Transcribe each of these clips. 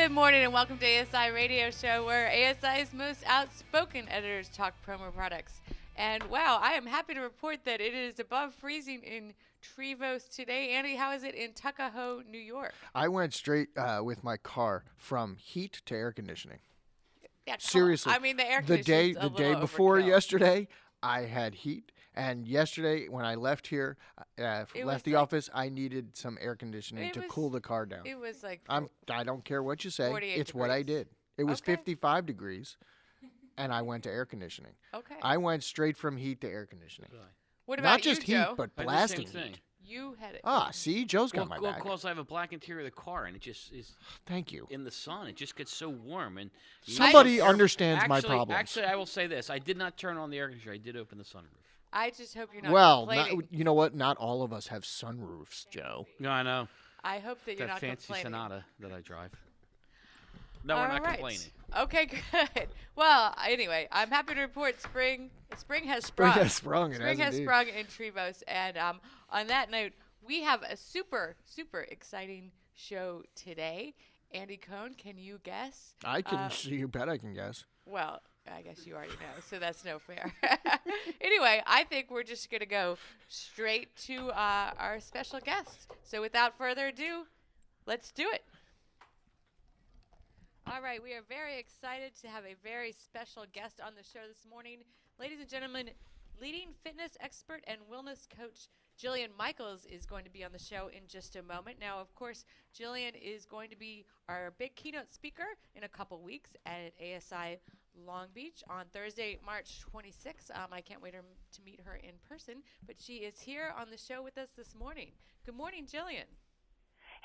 Good morning and welcome to ASI Radio Show, where ASI's most outspoken editors talk promo products. And wow, I am happy to report that it is above freezing in Trevose today. Andy, how is it in Tuckahoe, New York? I went straight with my car from heat to air conditioning. Yeah, Seriously. I mean, the air conditioning's the day before overkill. yesterday, I had heat. And yesterday, when I left here, left the office, I needed some air conditioning to cool the car down. It was like I don't care what you say. It's degrees. what I did. It was 55 degrees, and I went to air conditioning. Okay. I went straight from heat to air conditioning. What about Not just you, heat, Joe? but I did the blasting same thing. heat. You had it. See, Joe's got my back. Well, because I have a black interior of the car, and it just is. Thank you. In the sun, it just gets so warm, and somebody understands my problems. Actually, I will say this: I did not turn on the air conditioner. I did open the sunroof. I just hope you're not complaining. You know what? Not all of us have sunroofs, Joe. No, I know. I hope that you're not fancy complaining. Sonata that I drive. No, we're not complaining. Okay, good. Well, anyway, I'm happy to report spring has sprung. Spring has sprung. Spring has sprung in Trevose. And on that note, we have a super, super exciting show today. Andy Cohn, can you guess? I can see you bet I can guess. Well, I guess you already know, so that's no fair. Anyway, I think we're just going to go straight to our special guest. So without further ado, let's do it. All right, we are very excited to have a very special guest on the show this morning. Ladies and gentlemen, leading fitness expert and wellness coach Jillian Michaels is going to be on the show in just a moment. Now, of course, Jillian is going to be our big keynote speaker in a couple weeks at ASI Long Beach on Thursday, March 26th. I can't wait to meet her in person, but she is here on the show with us this morning. Good morning, Jillian.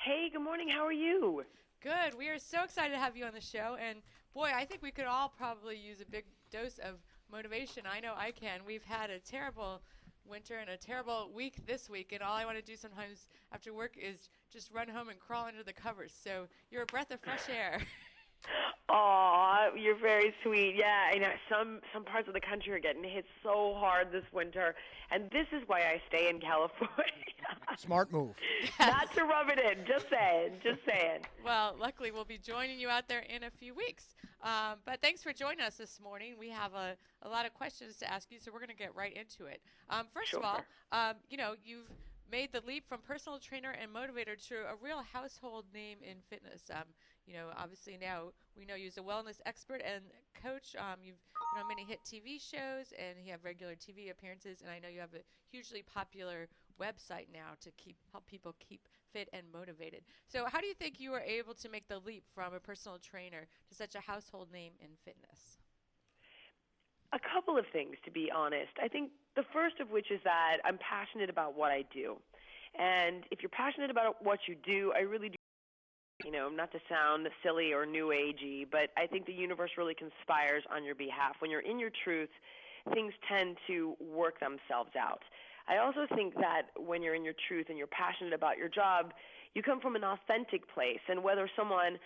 Hey, good morning. How are you? Good. We are so excited to have you on the show. And boy, I think we could all probably use a big dose of motivation. I know I can. We've had a terrible winter and a terrible week this week, and all I want to do sometimes after work is just run home and crawl under the covers. So you're a breath of fresh air. Aw, you're very sweet. Yeah, I know some parts of the country are getting hit so hard this winter, and this is why I stay in California. Smart move. Yes. Not to rub it in, just saying. Well, luckily we'll be joining you out there in a few weeks. But thanks for joining us this morning. We have a lot of questions to ask you, so we're going to get right into it. First of all, you've made the leap from personal trainer and motivator to a real household name in fitness. Obviously now we know you as a wellness expert and coach. You've been on many hit TV shows, and you have regular TV appearances. And I know you have a hugely popular website now to help people keep fit and motivated. So how do you think you were able to make the leap from a personal trainer to such a household name in fitness? A couple of things, to be honest. I think the first of which is that I'm passionate about what I do. And if you're passionate about what you do, I really do. Not to sound silly or new agey, but I think the universe really conspires on your behalf. When you're in your truth, things tend to work themselves out. I also think that when you're in your truth and you're passionate about your job, you come from an authentic place. And whether someone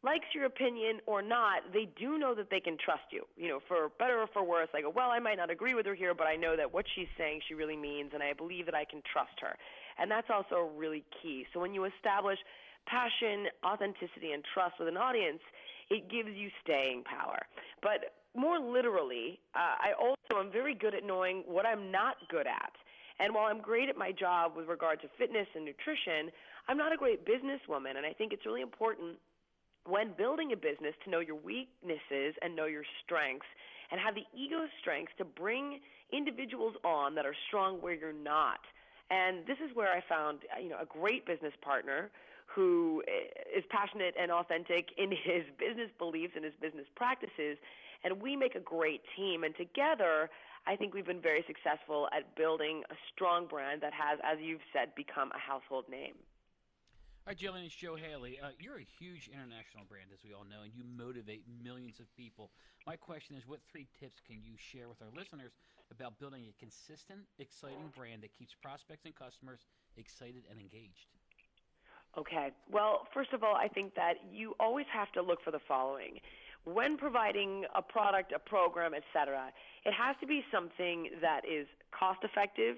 likes your opinion or not, they do know that they can trust you. For better or for worse, I go, well, I might not agree with her here, but I know that what she's saying she really means, and I believe that I can trust her. And that's also really key. So when you establish passion, authenticity, and trust with an audience, it gives you staying power. But more literally, I also am very good at knowing what I'm not good at. And while I'm great at my job with regard to fitness and nutrition, I'm not a great businesswoman, and I think it's really important when building a business to know your weaknesses and know your strengths and have the ego strength to bring individuals on that are strong where you're not. And this is where I found a great business partner who is passionate and authentic in his business beliefs and his business practices, and we make a great team. And together, I think we've been very successful at building a strong brand that has, as you've said, become a household name. All right, Jillian, it's Joe Haley. You're a huge international brand, as we all know, and you motivate millions of people. My question is, what 3 tips can you share with our listeners about building a consistent, exciting brand that keeps prospects and customers excited and engaged? Okay. Well, first of all, I think that you always have to look for the following. When providing a product, a program, etc., it has to be something that is cost-effective,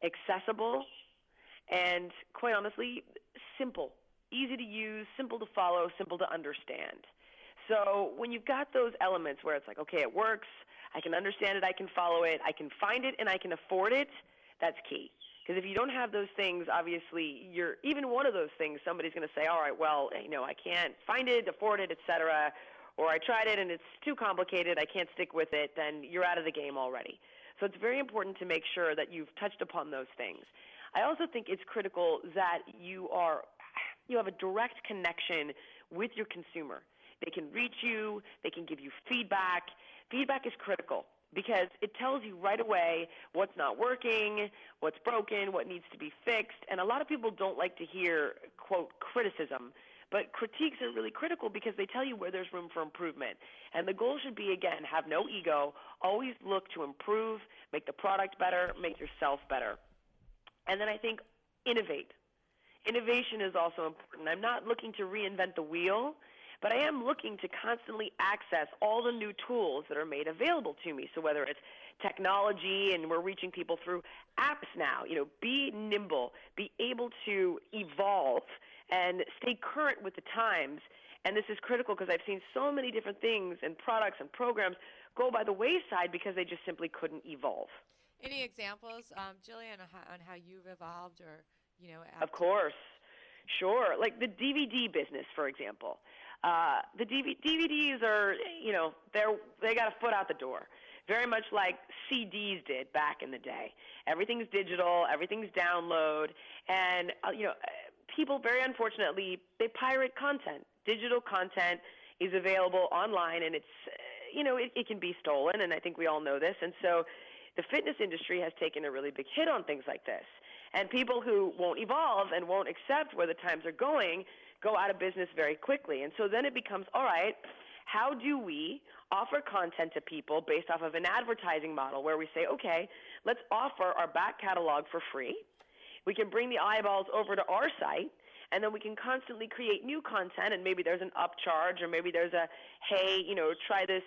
accessible, and quite honestly, simple, easy to use, simple to follow, simple to understand. So when you've got those elements where it's like, okay, it works, I can understand it, I can follow it, I can find it, and I can afford it, that's key. Because if you don't have those things, obviously, even one of those things, somebody's going to say, all right, well, I can't find it, afford it, et cetera, or I tried it and it's too complicated, I can't stick with it, then you're out of the game already. So it's very important to make sure that you've touched upon those things. I also think it's critical that you have a direct connection with your consumer. They can reach you. They can give you feedback. Feedback is critical because it tells you right away what's not working, what's broken, what needs to be fixed. And a lot of people don't like to hear, quote, criticism. But critiques are really critical because they tell you where there's room for improvement. And the goal should be, again, have no ego, always look to improve, make the product better, make yourself better. And then I think innovate. Innovation is also important. I'm not looking to reinvent the wheel, but I am looking to constantly access all the new tools that are made available to me. So whether it's technology, and we're reaching people through apps now, be nimble, be able to evolve and stay current with the times. And this is critical because I've seen so many different things and products and programs go by the wayside because they just simply couldn't evolve. Any examples, Jillian, on how you've evolved or, Of course. Sure. Like the DVD business, for example. The DVDs are, they got a foot out the door, very much like CDs did back in the day. Everything's digital, everything's download, and, people, very unfortunately, they pirate content. Digital content is available online, and it's, it can be stolen, and I think we all know this. And so the fitness industry has taken a really big hit on things like this. And people who won't evolve and won't accept where the times are going go out of business very quickly. And so then it becomes, all right, how do we offer content to people based off of an advertising model where we say, okay, let's offer our back catalog for free. We can bring the eyeballs over to our site, and then we can constantly create new content, and maybe there's an upcharge, or maybe there's a, hey, try this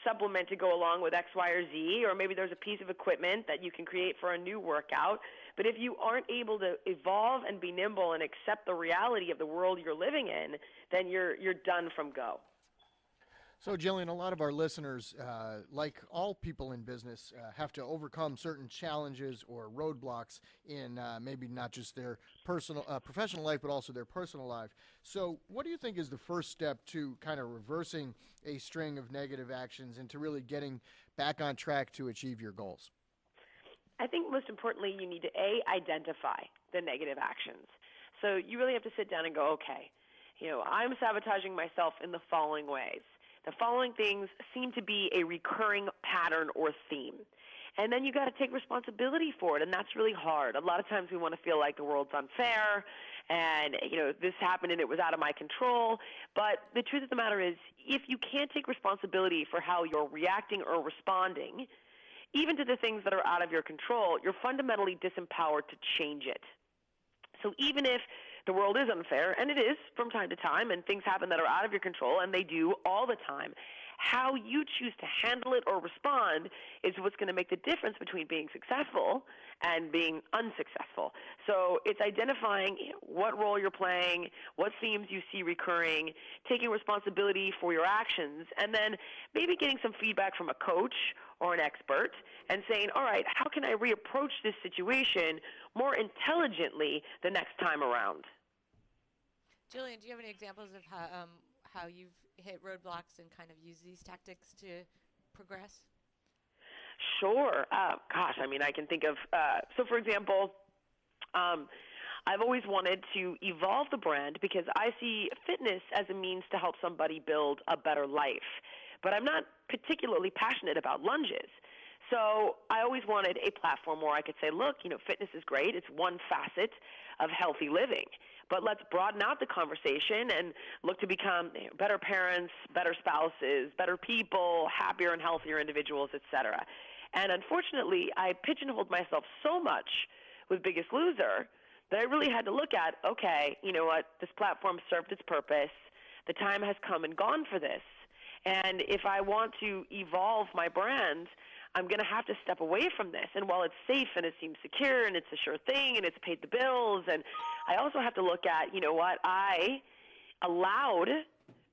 supplement to go along with X, Y, or Z, or maybe there's a piece of equipment that you can create for a new workout. But if you aren't able to evolve and be nimble and accept the reality of the world you're living in, then you're done from go. So, Jillian, a lot of our listeners, like all people in business, have to overcome certain challenges or roadblocks in maybe not just their professional life, but also their personal life. So what do you think is the first step to kind of reversing a string of negative actions and to really getting back on track to achieve your goals? I think most importantly, you need to, identify the negative actions. So you really have to sit down and go, okay, I'm sabotaging myself in the following ways. The following things seem to be a recurring pattern or theme. And then you got to take responsibility for it, and that's really hard. A lot of times we want to feel like the world's unfair and, this happened and it was out of my control. But the truth of the matter is, if you can't take responsibility for how you're reacting or responding, even to the things that are out of your control, you're fundamentally disempowered to change it. So even if the world is unfair, and it is from time to time, and things happen that are out of your control, and they do all the time, how you choose to handle it or respond is what's going to make the difference between being successful and being unsuccessful. So it's identifying what role you're playing, what themes you see recurring, taking responsibility for your actions, and then maybe getting some feedback from a coach or an expert and saying, all right, how can I reapproach this situation more intelligently the next time around? Jillian, do you have any examples of how you've hit roadblocks and kind of use these tactics to progress? Sure. I can think of, so for example, I've always wanted to evolve the brand because I see fitness as a means to help somebody build a better life. But I'm not particularly passionate about lunges. So I always wanted a platform where I could say, look, fitness is great. It's one facet of healthy living. But let's broaden out the conversation and look to become better parents, better spouses, better people, happier and healthier individuals, et cetera. And unfortunately, I pigeonholed myself so much with Biggest Loser that I really had to look at, okay, you know what, this platform served its purpose. The time has come and gone for this. And if I want to evolve my brand, I'm going to have to step away from this. And while it's safe and it seems secure and it's a sure thing and it's paid the bills and I also have to look at, you know what, I allowed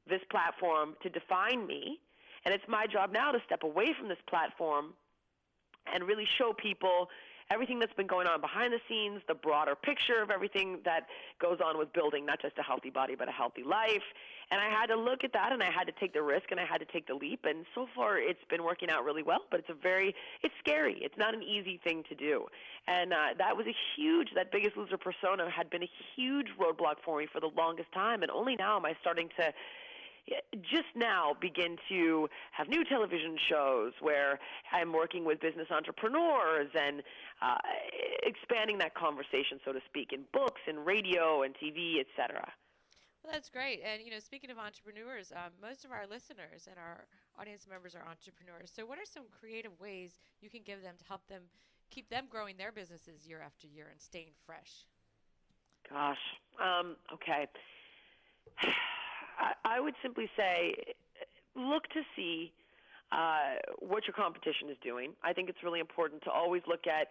this platform to define me, and it's my job now to step away from this platform and really show people everything that's been going on behind the scenes, the broader picture of everything that goes on with building not just a healthy body but a healthy life. And I had to look at that, and I had to take the risk, and I had to take the leap. And so far it's been working out really well, but it's scary. It's not an easy thing to do. And that was that Biggest Loser persona had been a huge roadblock for me for the longest time, and only now am I starting to just now begin to have new television shows where I'm working with business entrepreneurs and expanding that conversation, so to speak, in books and radio and TV, et cetera. Well, that's great. And, speaking of entrepreneurs, most of our listeners and our audience members are entrepreneurs. So what are some creative ways you can give them to help them keep them growing their businesses year after year and staying fresh? Gosh. Okay. I would simply say look to see what your competition is doing. I think it's really important to always look at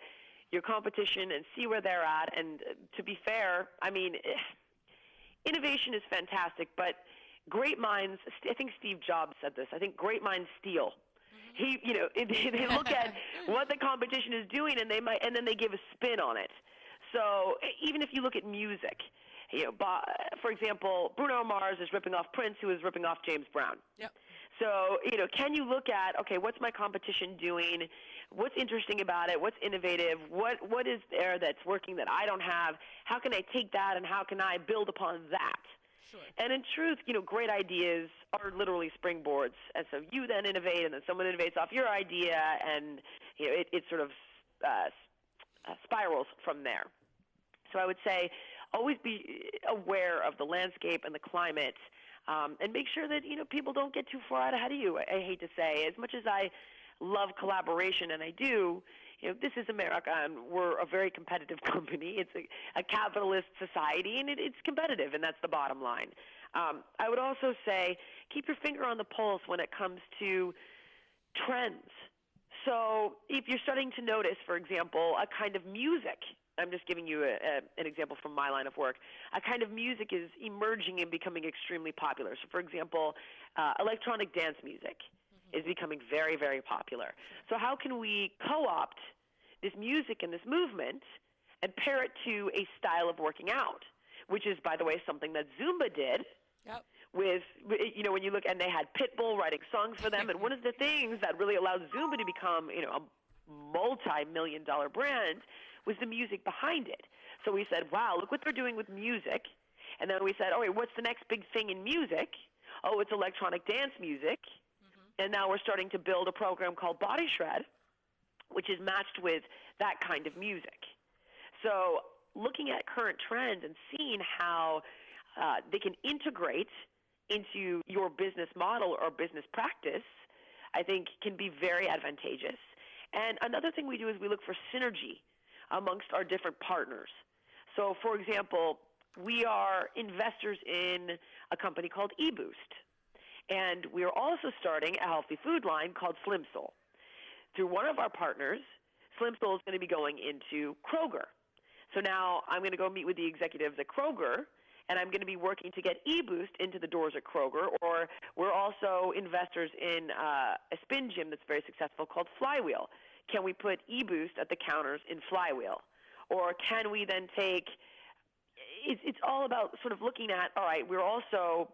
your competition and see where they're at. And to be fair, I mean, innovation is fantastic, but great minds, I think Steve Jobs said this, I think great minds steal. They look at what the competition is doing, and then they give a spin on it. So even if you look at music, for example, Bruno Mars is ripping off Prince, who is ripping off James Brown. Yep. So, can you look at, okay, what's my competition doing? What's interesting about it? What's innovative? What is there that's working that I don't have? How can I take that, and how can I build upon that? Sure. And in truth, great ideas are literally springboards. And so you then innovate, and then someone innovates off your idea, and it sort of spirals from there. So I would say always be aware of the landscape and the climate, and make sure that people don't get too far out ahead of you. I hate to say, as much as I love collaboration, and I do, this is America, and we're a very competitive company. It's a capitalist society, and it's competitive, and that's the bottom line. I would also say keep your finger on the pulse when it comes to trends. So if you're starting to notice, for example, a kind of music, I'm just giving you an example from my line of work, a kind of music is emerging and becoming extremely popular. So, for example, electronic dance music is becoming very, very popular. So how can we co-opt this music and this movement and pair it to a style of working out, which is, by the way, something that Zumba did. Yep. With, when you look, and they had Pitbull writing songs for them, and one of the things that really allowed Zumba to become, a multi-million-dollar brand was the music behind it. So we said, wow, look what they're doing with music. And then we said, all right, what's the next big thing in music? Oh, it's electronic dance music. And now we're starting to build a program called Body Shred, which is matched with that kind of music. So looking at current trends and seeing how they can integrate into your business model or business practice, I think can be very advantageous. And another thing we do is we look for synergy amongst our different partners. So, for example, we are investors in a company called eBoost, and we are also starting a healthy food line called Slim Soul. Through one of our partners, Slim Soul is going to be going into Kroger. So now I'm going to go meet with the executives at Kroger, and I'm going to be working to get eBoost into the doors at Kroger, or we're also investors in a spin gym that's very successful called Flywheel. Can we put eBoost at the counters in Flywheel? Or can we then take it's all about sort of looking at, all right, we're also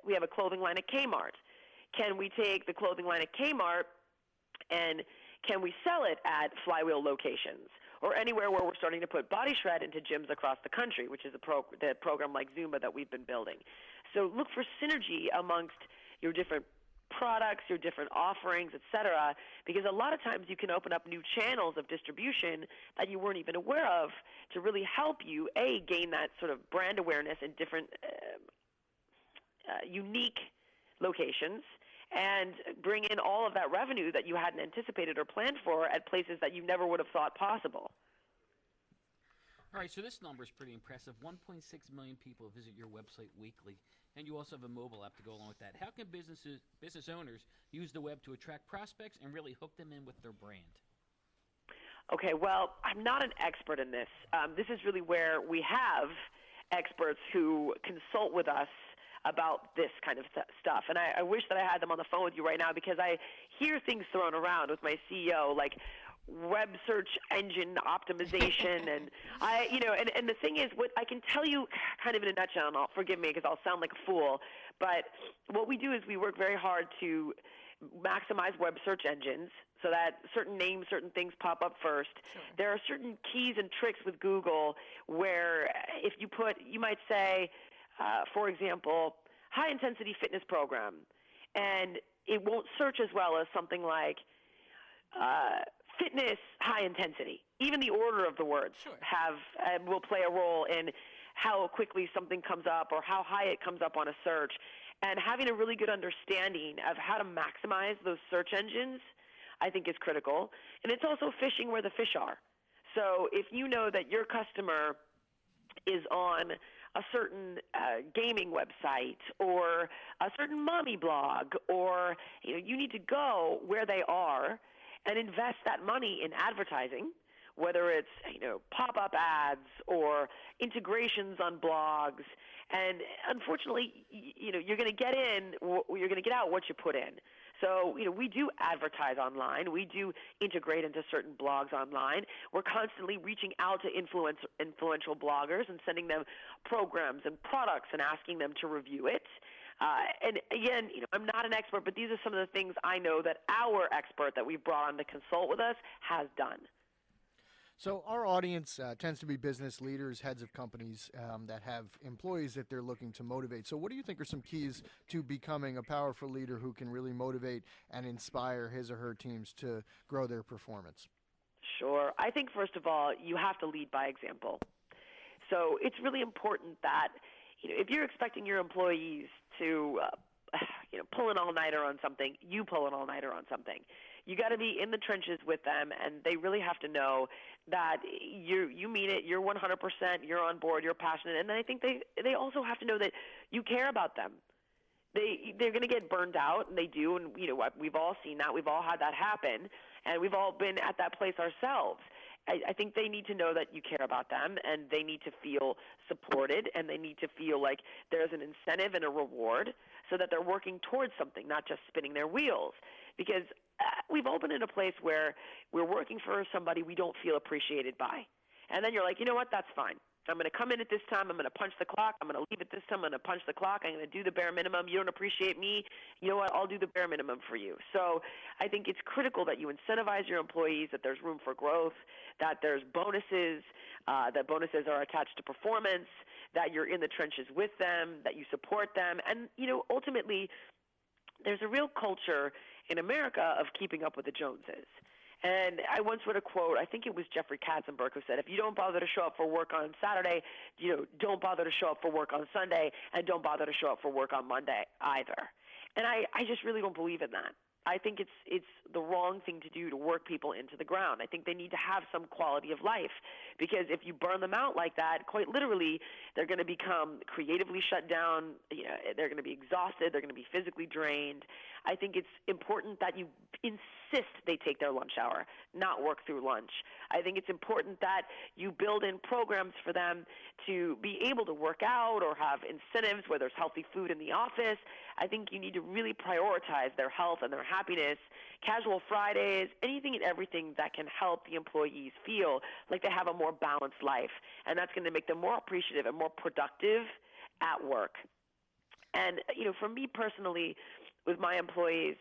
we have a clothing line at Kmart. Can we take the clothing line at Kmart and can we sell it at Flywheel locations? Or anywhere where we're starting to put Body Shred into gyms across the country, which is the program like Zumba that we've been building. So look for synergy amongst your different products, your different offerings, et cetera, because a lot of times you can open up new channels of distribution that you weren't even aware of to really help you, A, gain that sort of brand awareness in different unique locations, and bring in all of that revenue that you hadn't anticipated or planned for at places that you never would have thought possible. All right, so this number is pretty impressive. 1.6 million people visit your website weekly, and you also have a mobile app to go along with that. How can business owners use the web to attract prospects and really hook them in with their brand? Okay, well, I'm not an expert in this. This is really where we have experts who consult with us about this kind of stuff. And I wish that I had them on the phone with you right now, because I hear things thrown around with my CEO, like web search engine optimization. And and the thing is, what I can tell you kind of in a nutshell, and forgive me because I'll sound like a fool, but what we do is we work very hard to maximize web search engines so that certain names, certain things pop up first. Sure. There are certain keys and tricks with Google where if you might say, for example, high-intensity fitness program, and it won't search as well as something like fitness high intensity. Even the order of the words will play a role in how quickly something comes up or how high it comes up on a search. And having a really good understanding of how to maximize those search engines, I think, is critical. And it's also fishing where the fish are. So if you know that your customer is on a certain gaming website or a certain mommy blog, or you need to go where they are and invest that money in advertising, whether it's pop-up ads or integrations on blogs. And unfortunately, you're going to get out what you put in. So, we do advertise online. We do integrate into certain blogs online. We're constantly reaching out to influential bloggers and sending them programs and products and asking them to review it. And again, I'm not an expert, but these are some of the things I know that our expert that we've brought on to consult with us has done. So our audience tends to be business leaders, heads of companies that have employees that they're looking to motivate. So what do you think are some keys to becoming a powerful leader who can really motivate and inspire his or her teams to grow their performance? Sure. I think, first of all, you have to lead by example. So it's really important that if you're expecting your employees to pull an all-nighter on something, you pull an all-nighter on something. You got to be in the trenches with them, and they really have to know that you mean it, you're 100%, you're on board, you're passionate, and I think they also have to know that you care about them. They're going to get burned out, and they do, and we've all seen that. We've all had that happen, and we've all been at that place ourselves. I think they need to know that you care about them, and they need to feel supported, and they need to feel like there's an incentive and a reward so that they're working towards something, not just spinning their wheels. Because we've all been in a place where we're working for somebody we don't feel appreciated by. And then you're like, you know what, that's fine. I'm going to come in at this time. I'm going to punch the clock. I'm going to leave at this time. I'm going to punch the clock. I'm going to do the bare minimum. You don't appreciate me. You know what? I'll do the bare minimum for you. So I think it's critical that you incentivize your employees, that there's room for growth, that there's bonuses, that bonuses are attached to performance, that you're in the trenches with them, that you support them. And, ultimately, there's a real culture in America of keeping up with the Joneses. And I once read a quote, I think it was Jeffrey Katzenberg, who said, if you don't bother to show up for work on Saturday, don't bother to show up for work on Sunday, and don't bother to show up for work on Monday either. And I just really don't believe in that. I think it's the wrong thing to do to work people into the ground. I think they need to have some quality of life, because if you burn them out like that, quite literally, they're going to become creatively shut down. They're going to be exhausted. They're going to be physically drained. I think it's important that you insist they take their lunch hour, not work through lunch. I think it's important that you build in programs for them to be able to work out or have incentives where there's healthy food in the office. I think you need to really prioritize their health and their happiness, casual Fridays, anything and everything that can help the employees feel like they have a more balanced life. And that's going to make them more appreciative and more productive at work. And, for me personally, with my employees,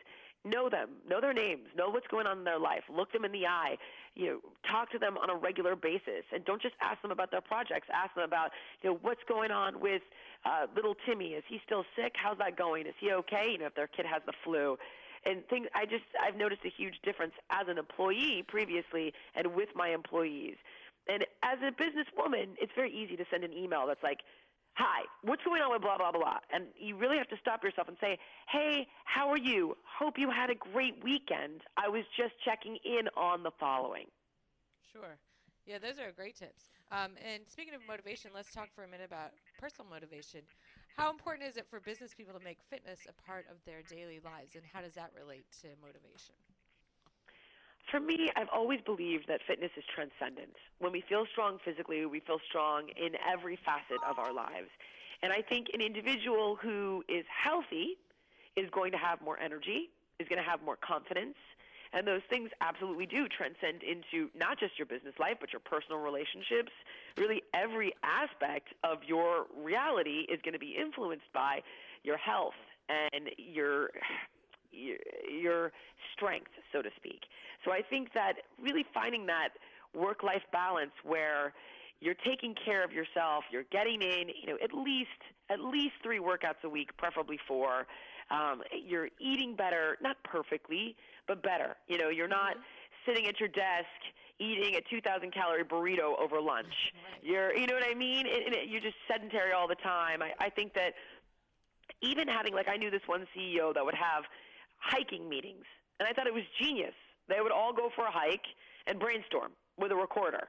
know them, know their names, know what's going on in their life, look them in the eye, talk to them on a regular basis, and don't just ask them about their projects. Ask them about, what's going on with little Timmy. Is he still sick? How's that going? Is he okay? If their kid has the flu. And things, I've noticed a huge difference as an employee previously and with my employees. And as a businesswoman, it's very easy to send an email that's like, hi, what's going on with blah, blah, blah? And you really have to stop yourself and say, hey, how are you? Hope you had a great weekend. I was just checking in on the following. Sure. Yeah, those are great tips. And speaking of motivation, let's talk for a minute about personal motivation. How important is it for business people to make fitness a part of their daily lives, and how does that relate to motivation? For me, I've always believed that fitness is transcendent. When we feel strong physically, we feel strong in every facet of our lives. And I think an individual who is healthy is going to have more energy, is going to have more confidence, and those things absolutely do transcend into not just your business life, but your personal relationships. Really, every aspect of your reality is going to be influenced by your health and your strength, so to speak. So I think that really finding that work-life balance where you're taking care of yourself, you're getting in, at least 3 workouts a week, preferably 4. You're eating better, not perfectly, but better. You're not sitting at your desk eating a 2,000-calorie burrito over lunch. Right. You know what I mean? You're just sedentary all the time. I think that even having, I knew this one CEO that would have hiking meetings, and I thought it was genius. They would all go for a hike and brainstorm with a recorder.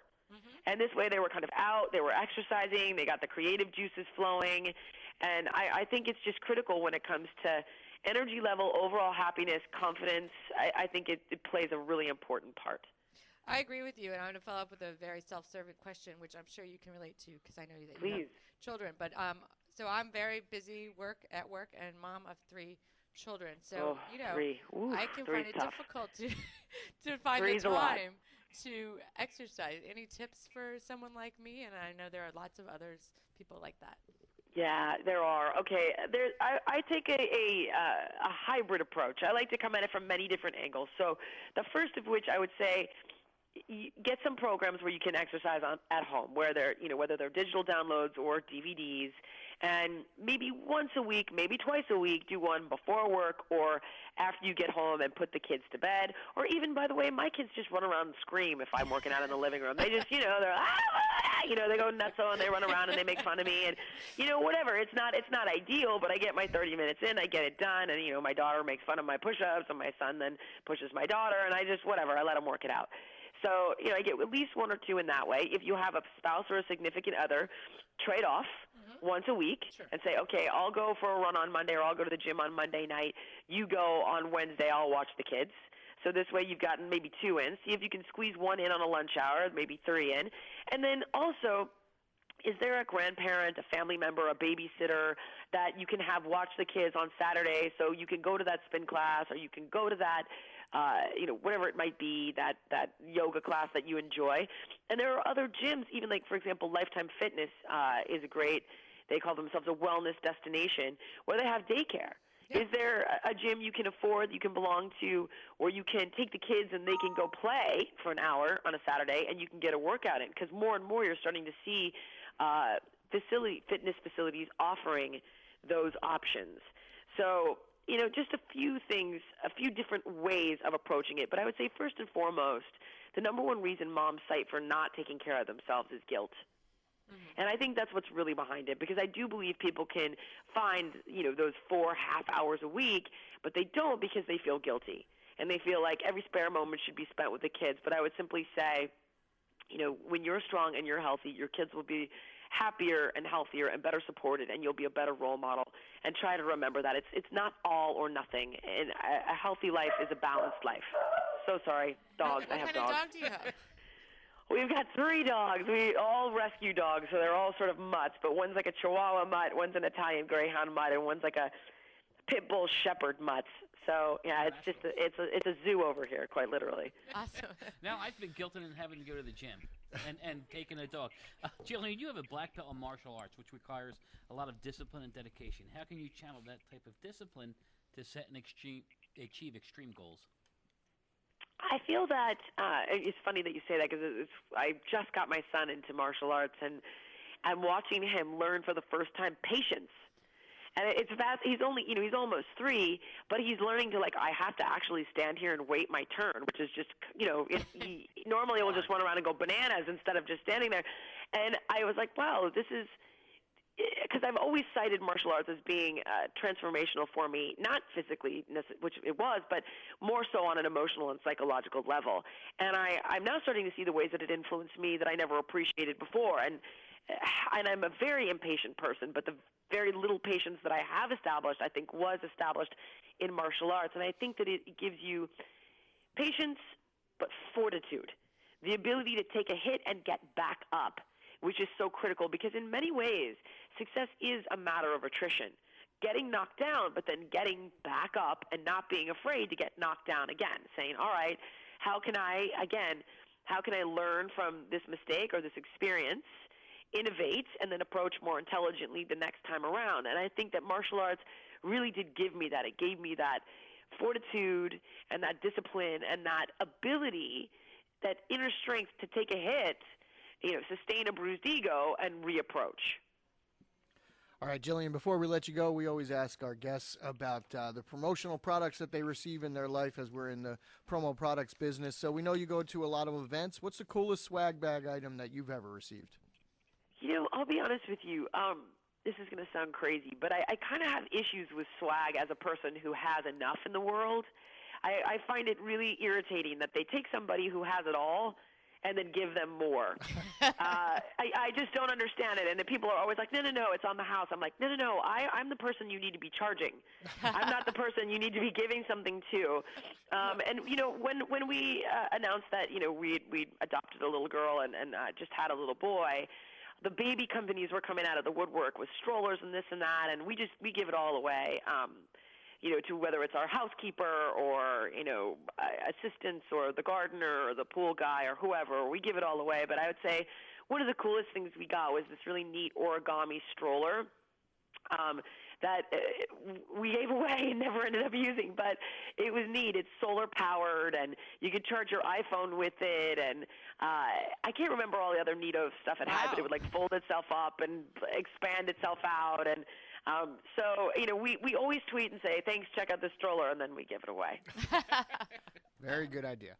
And this way they were kind of out, they were exercising, they got the creative juices flowing. And I think it's just critical when it comes to energy level, overall happiness, confidence. I think it plays a really important part. I agree with you, and I'm going to follow up with a very self-serving question, which I'm sure you can relate to because I know that you have children. But so I'm very busy at work, and mom of 3 children. So, 3. Ooh, I can find it tough. difficult to find the time to exercise. Any tips for someone like me? And I know there are lots of people like that. Yeah, there are. Okay, I take a hybrid approach. I like to come at it from many different angles. So the first of which I would say, get some programs where you can exercise at home, where whether they're digital downloads or DVDs, and maybe once a week, maybe twice a week, do one before work or after you get home and put the kids to bed. Or even, by the way, my kids just run around and scream if I'm working out in the living room. They just, they're they go nutso and they run around and they make fun of me and, whatever. It's not ideal, but I get my 30 minutes in, I get it done, and, my daughter makes fun of my push-ups, and my son then pushes my daughter, and I just, whatever, I let them work it out. So, I get at least 1 or 2 in that way. If you have a spouse or a significant other, trade off once a week and say, okay, I'll go for a run on Monday or I'll go to the gym on Monday night. You go on Wednesday, I'll watch the kids. So this way you've gotten maybe 2 in. See if you can squeeze 1 in on a lunch hour, maybe 3 in. And then also, is there a grandparent, a family member, a babysitter that you can have watch the kids on Saturday so you can go to that spin class or you can go to that whatever it might be, that yoga class that you enjoy. And there are other gyms, even for example, Lifetime Fitness is a great, they call themselves a wellness destination, where they have daycare. Yeah. Is there a gym you can afford, you can belong to, or you can take the kids and they can go play for an hour on a Saturday and you can get a workout in? Because more and more you're starting to see fitness facilities offering those options. So, just a few things, a few different ways of approaching it. But I would say first and foremost, the number one reason moms cite for not taking care of themselves is guilt. And I think that's what's really behind it, because I do believe people can find, those 4 half hours a week, but they don't because they feel guilty. And they feel like every spare moment should be spent with the kids. But I would simply say, when you're strong and you're healthy, your kids will be happier and healthier and better supported, and you'll be a better role model. And try to remember that it's not all or nothing. And a healthy life is a balanced life. So sorry, dogs. I have dogs. What kind of dog do you have? We've got 3 dogs. We all rescue dogs, so they're all sort of mutts. But one's like a Chihuahua mutt, one's an Italian Greyhound mutt, and one's like a Pit Bull Shepherd mutt. So yeah, it's just it's a zoo over here, quite literally. Awesome. Now I've been guilted into having to go to the gym and taking a dog. Jillian, you have a black belt in martial arts, which requires a lot of discipline and dedication. How can you channel that type of discipline to set and achieve extreme goals? I feel that it's funny that you say that, because I just got my son into martial arts, and I'm watching him learn for the first time patience. And it's fast. He's almost 3, but he's learning to, I have to actually stand here and wait my turn, which is just, he normally will just run around and go bananas instead of just standing there. And I was like, wow, this is, because I've always cited martial arts as being transformational for me, not physically, which it was, but more so on an emotional and psychological level. And I'm now starting to see the ways that it influenced me that I never appreciated before. And I'm a very impatient person, but the very little patience that I have established, I think, was established in martial arts. And I think that it gives you patience, but fortitude, the ability to take a hit and get back up, which is so critical because in many ways, success is a matter of attrition. Getting knocked down, but then getting back up and not being afraid to get knocked down again, saying, all right, how can I learn from this mistake or this experience, innovate, and then approach more intelligently the next time around? And I think that martial arts really did give me that. It gave me that fortitude and that discipline and that ability, that inner strength to take a hit, sustain a bruised ego, and reapproach. All right, Jillian, before we let you go, we always ask our guests about the promotional products that they receive in their life, as we're in the promo products business. So we know you go to a lot of events. What's the coolest swag bag item that you've ever received? I'll be honest with you. This is going to sound crazy, but I kind of have issues with swag as a person who has enough in the world. I find it really irritating that they take somebody who has it all and then give them more. I just don't understand it. And the people are always like, no, it's on the house. I'm like, no, I'm the person you need to be charging. I'm not the person you need to be giving something to. And, when we announced that, we adopted a little girl and just had a little boy, the baby companies were coming out of the woodwork with strollers and this and that, and we give it all away. To whether it's our housekeeper or, assistants or the gardener or the pool guy or whoever, we give it all away. But I would say one of the coolest things we got was this really neat origami stroller that we gave away and never ended up using, but it was neat. It's solar powered, and you could charge your iPhone with it, and I can't remember all the other neato stuff it had, but it would fold itself up and expand itself out, and so we always tweet and say, thanks, check out this stroller, and then we give it away. Very good idea.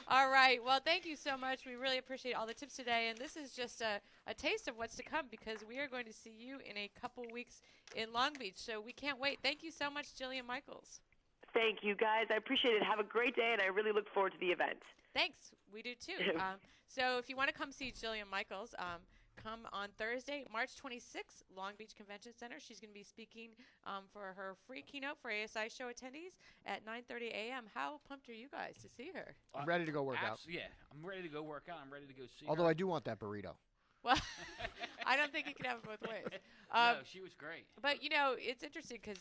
All right. Well, thank you so much. We really appreciate all the tips today. And this is just a taste of what's to come, because we are going to see you in a couple weeks in Long Beach. So we can't wait. Thank you so much, Jillian Michaels. Thank you, guys. I appreciate it. Have a great day, and I really look forward to the event. Thanks. We do, too. So if you want to come see Jillian Michaels, come on Thursday, March 26th, Long Beach Convention Center. She's going to be speaking for her free keynote for ASI show attendees at 9:30 a.m. How pumped are you guys to see her? I'm ready to go work out. Yeah, I'm ready to go work out. I'm ready to go see Although her. I do want that burrito. Well, I don't think you can have it both ways. No, she was great. But, it's interesting because,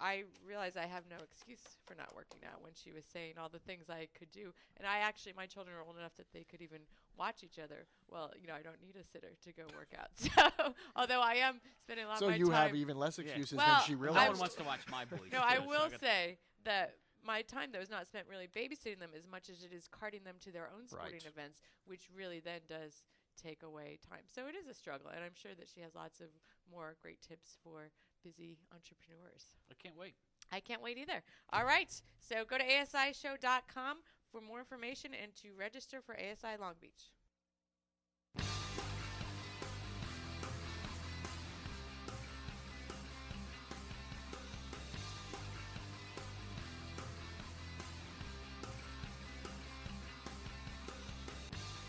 I realize I have no excuse for not working out when she was saying all the things I could do. And my children are old enough that they could even watch each other. Well, I don't need a sitter to go work out. So, although I am spending a lot of my time. So you have even less excuses than she No realized. one wants to watch my boys. No, I will say that my time, though, is not spent really babysitting them as much as it is carting them to their own sporting events, which really then does take away time. So it is a struggle, and I'm sure that she has lots of more great tips for busy entrepreneurs. I can't wait. I can't wait either. All right, so go to asishow.com for more information and to register for ASI Long Beach.